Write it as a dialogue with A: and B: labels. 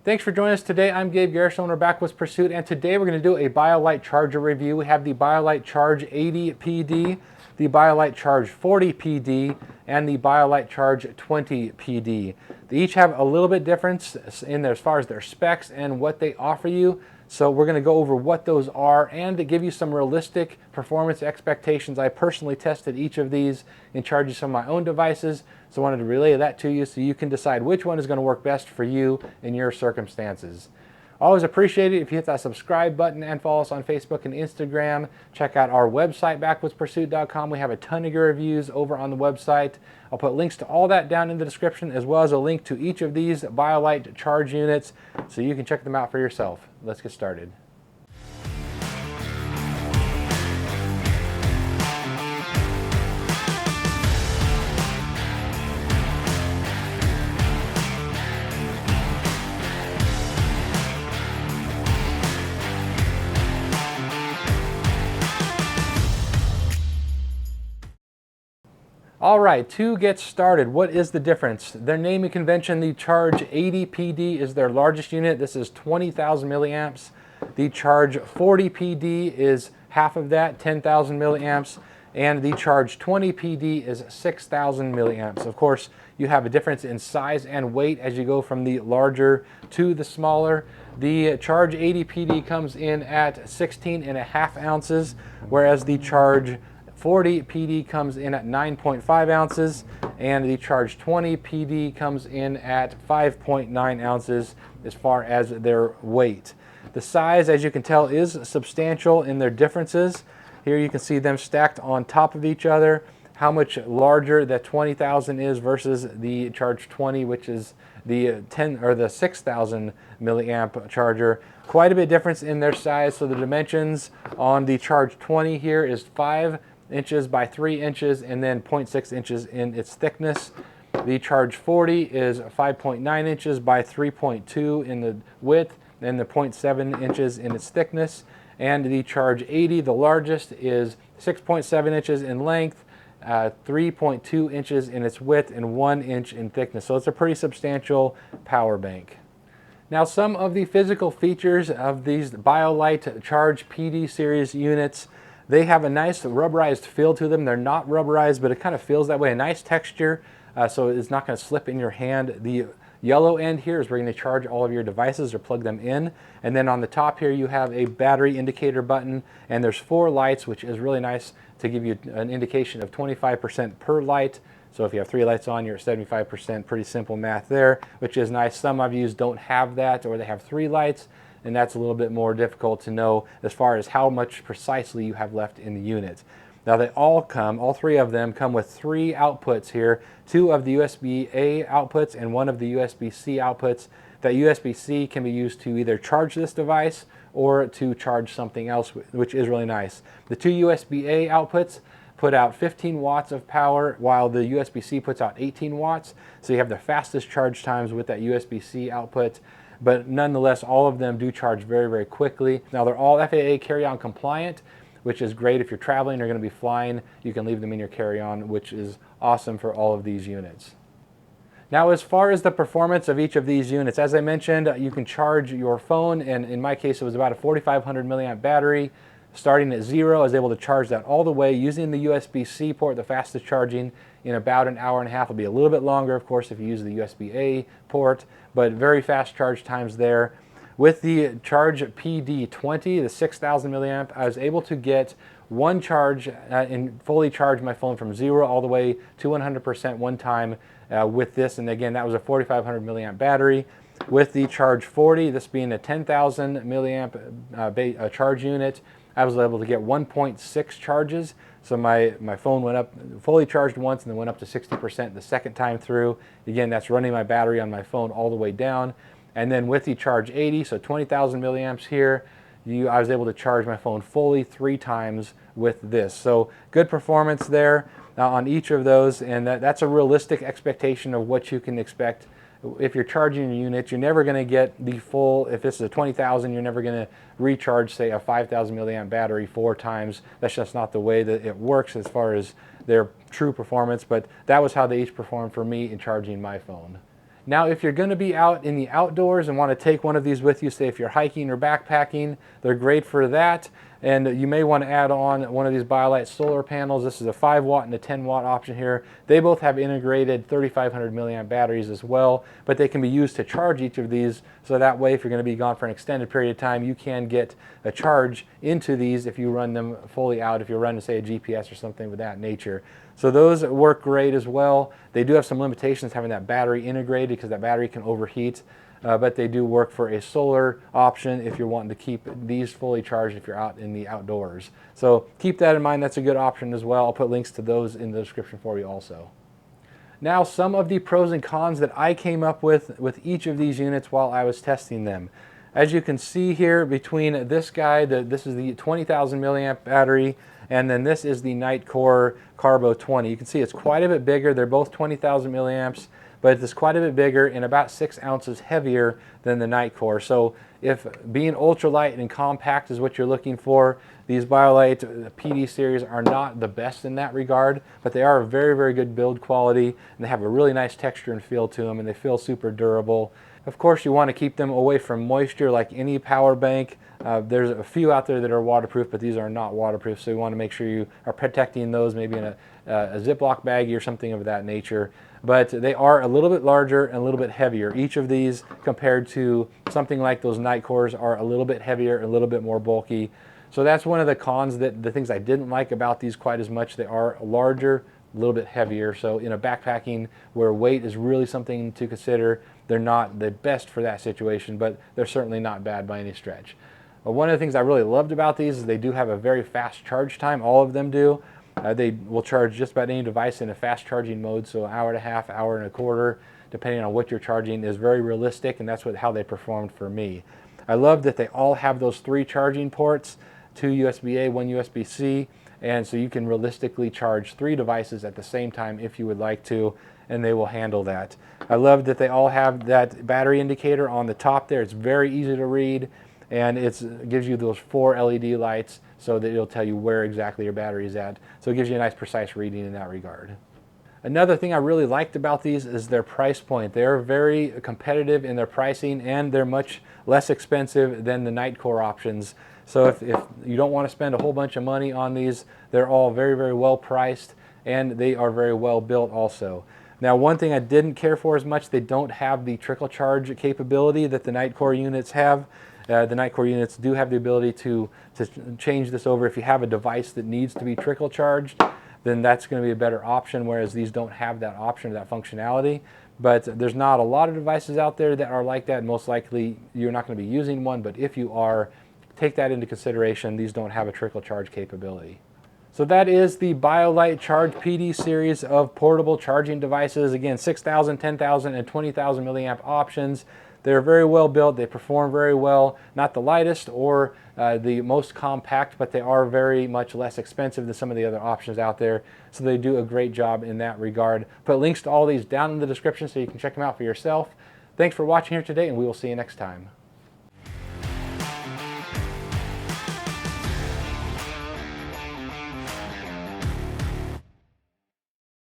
A: Thanks for joining us today. I'm Gabe Garrison, we're back with Pursuit, and today we're going to do a Biolite charger review. We have the Biolite Charge 80 PD, the Biolite Charge 40 PD, and the Biolite Charge 20 PD. They each have a little bit difference in there as far as their specs and what they offer you. So we're going to go over what those are and to give you some realistic performance expectations. I personally tested each of these and charged some of my own devices, so I wanted to relay that to you so you can decide which one is going to work best for you in your circumstances. Always appreciate it if you hit that subscribe button and follow us on Facebook and Instagram. Check out our website, backwithpursuit.com. We have a ton of your reviews over on the website. I'll put links to all that down in the description, as well as a link to each of these Biolite charge units so you can check them out for yourself. Let's get started. All right, to get started, what is the difference? Their naming convention, the Charge 80 PD is their largest unit. This is 20,000 milliamps. The Charge 40 PD is half of that, 10,000 milliamps. And the Charge 20 PD is 6,000 milliamps. Of course, you have a difference in size and weight as you go from the larger to the smaller. The Charge 80 PD comes in at 16.5 ounces, whereas the Charge 40 PD comes in at 9.5 ounces, and the Charge 20 PD comes in at 5.9 ounces as far as their weight. The size, as you can tell, is substantial in their differences. Here you can see them stacked on top of each other, how much larger the 20,000 is versus the Charge 20, which is the 6,000 milliamp charger. Quite a bit difference in their size. So the dimensions on the Charge 20 here is 5 inches by 3 inches, and then 0.6 inches in its thickness. The Charge 40 is 5.9 inches by 3.2 in the width, and the 0.7 inches in its thickness. And the Charge 80, the largest, is 6.7 inches in length, 3.2 inches in its width, and 1 inch in thickness. So it's a pretty substantial power bank. Now, some of the physical features of these Biolite Charge PD series units: they have a nice rubberized feel to them. They're not rubberized, but it kind of feels that way. A nice texture, so it's not going to slip in your hand. The yellow end here is where you're going to charge all of your devices or plug them in. And then on the top here, you have a battery indicator button, and there's 4 lights, which is really nice to give you an indication of 25% per light. So if you have 3 lights on, you're at 75%. Pretty simple math there, which is nice. Some of you don't have that, or they have 3 lights. And that's a little bit more difficult to know as far as how much precisely you have left in the unit. Now they all 3 of them come with 3 outputs here, 2 of the USB-A outputs and 1 of the USB-C outputs. That USB-C can be used to either charge this device or to charge something else, which is really nice. The 2 USB-A outputs put out 15 watts of power, while the USB-C puts out 18 watts. So you have the fastest charge times with that USB-C output. But nonetheless, all of them do charge very, very quickly. Now they're all FAA carry-on compliant, which is great if you're traveling or going to be flying. You can leave them in your carry-on, which is awesome for all of these units. Now, as far as the performance of each of these units, as I mentioned, you can charge your phone, and in my case it was about a 4,500 milliamp battery. Starting at 0, I was able to charge that all the way using the USB-C port, the fastest charging, in about an hour and a half. It'll be a little bit longer, of course, if you use the USB-A port, but very fast charge times there. With the Charge PD 20, the 6,000 milliamp, I was able to get one charge and fully charge my phone from 0 all the way to 100% one time with this. And again, that was a 4,500 milliamp battery. With the Charge 40, this being a 10,000 milliamp charge unit, I was able to get 1.6 charges. So my phone went up, fully charged once, and then went up to 60% the second time through. Again, that's running my battery on my phone all the way down. And then with the Charge 80, so 20,000 milliamps here, I was able to charge my phone fully 3 times with this. So good performance there on each of those, and that's a realistic expectation of what you can expect. If you're charging your unit, you're never going to get the full. If this is a 20,000, you're never going to recharge, say, a 5,000 milliamp battery 4 times. That's just not the way that it works as far as their true performance, but that was how they each performed for me in charging my phone. Now, if you're going to be out in the outdoors and want to take one of these with you, say if you're hiking or backpacking, they're great for that. And you may want to add on one of these Biolite solar panels. This is a 5 watt and a 10 watt option here. They both have integrated 3,500 milliamp batteries as well, but they can be used to charge each of these. So that way, if you're going to be gone for an extended period of time, you can get a charge into these if you run them fully out, if you're running, say, a GPS or something of that nature. So those work great as well. They do have some limitations having that battery integrated because that battery can overheat. But they do work for a solar option if you're wanting to keep these fully charged if you're out in the outdoors. So keep that in mind. That's a good option as well. I'll put links to those in the description for you also. Now, some of the pros and cons that I came up with each of these units while I was testing them. As you can see here, between this guy, this is the 20,000 milliamp battery, and then this is the Nitecore Carbo 20. You can see it's quite a bit bigger. They're both 20,000 milliamps. But it's quite a bit bigger and about 6 ounces heavier than the Nitecore. So if being ultralight and compact is what you're looking for, these Biolite PD series are not the best in that regard, but they are a very, very good build quality, and they have a really nice texture and feel to them, and they feel super durable. Of course, you want to keep them away from moisture like any power bank. There's a few out there that are waterproof, but these are not waterproof, so you want to make sure you are protecting those maybe in a Ziploc baggie or something of that nature. But they are a little bit larger and a little bit heavier. Each of these compared to something like those Nitecores are a little bit heavier, a little bit more bulky. So that's one of the cons, that the things I didn't like about these quite as much. They are larger, a little bit heavier. So in a backpacking where weight is really something to consider, they're not the best for that situation, but they're certainly not bad by any stretch. One of the things I really loved about these is they do have a very fast charge time. All of them do. They will charge just about any device in a fast charging mode, so an hour and a half, hour and a quarter, depending on what you're charging, is very realistic, and that's how they performed for me. I love that they all have those 3 charging ports, 2 USB-A, 1 USB-C, and so you can realistically charge 3 devices at the same time if you would like to, and they will handle that. I love that they all have that battery indicator on the top there. It's very easy to read, and it gives you those 4 LED lights so that it'll tell you where exactly your battery is at. So it gives you a nice precise reading in that regard. Another thing I really liked about these is their price point. They're very competitive in their pricing, and they're much less expensive than the Nitecore options. So if you don't want to spend a whole bunch of money on these, they're all very, very well priced, and they are very well built also. Now, one thing I didn't care for as much, they don't have the trickle charge capability that the Nitecore units have. The Nitecore units do have the ability to change this over. If you have a device that needs to be trickle charged, then that's going to be a better option, whereas these don't have that option or that functionality. But there's not a lot of devices out there that are like that. Most likely you're not going to be using one, but if you are, take that into consideration. These don't have a trickle charge capability. So that is the Biolite Charge PD series of portable charging devices. Again, 6,000, 10,000, and 20,000 milliamp options. They're very well built. They perform very well. Not the lightest or the most compact, but they are very much less expensive than some of the other options out there. So they do a great job in that regard. Put links to all these down in the description so you can check them out for yourself. Thanks for watching here today, and we will see you next time.